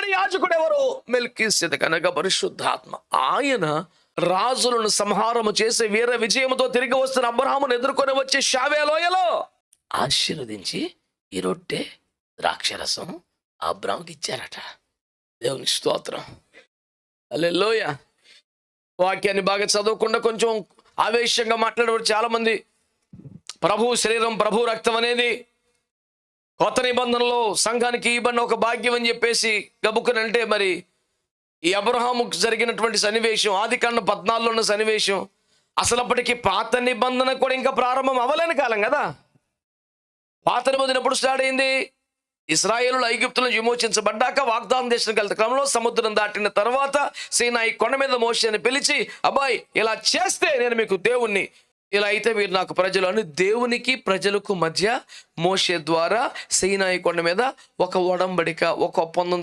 మొట్టమొదటి యాజకుడు ఎవరు? మెల్కీసెదెకు అనగా పరిశుద్ధాత్మ. ఆయన రాజులను సంహారము చేసి వీర విజయముతో తిరిగి వస్తున్న అబ్రహామును ఎదుర్కొని వచ్చి షావే లోయలో ఆశీర్వదించి ఈ రొట్టె ద్రాక్షరసం అబ్రాహాముకి ఇచ్చారట. దేవుని స్తోత్రం. హల్లెలూయా. వాక్యాన్ని బాగా చదవకుండా కొంచెం ఆవేశంగా మాట్లాడేవారు చాలా మంది. ప్రభు శరీరం, ప్రభు రక్తం అనేది కొత్త నిబంధనలో సంఘానికి ఇవ్వబడిన ఒక భాగ్యం అని చెప్పేసి గబుక్కుని అంటే, మరి ఈ అబ్రహాముకు జరిగినటువంటి సన్నివేశం, ఆదికాండం 14లో ఉన్న సన్నివేశం, అసలు అప్పటికి పాత నిబంధన కూడా ఇంకా ప్రారంభం అవ్వలేని కాలం కదా. పాత నిబంధన ఎప్పుడు స్టార్ట్ అయింది? ఇశ్రాయేలులు ఐగుప్తులను విమోచించబడ్డాక వాగ్దాన దేశానికి వెళ్తే క్రమంలో సముద్రం దాటిన తర్వాత సీనాయి కొండ మీద మోషేని పిలిచి, అబ్బాయి ఇలా చేస్తే నేను మీకు దేవుణ్ణి, ఇలా అయితే మీరు నాకు ప్రజలు అని దేవునికి ప్రజలకు మధ్య మోషే ద్వారా సీనాయి కొండ మీద ఒక ఒడంబడిక, ఒక ఒప్పందం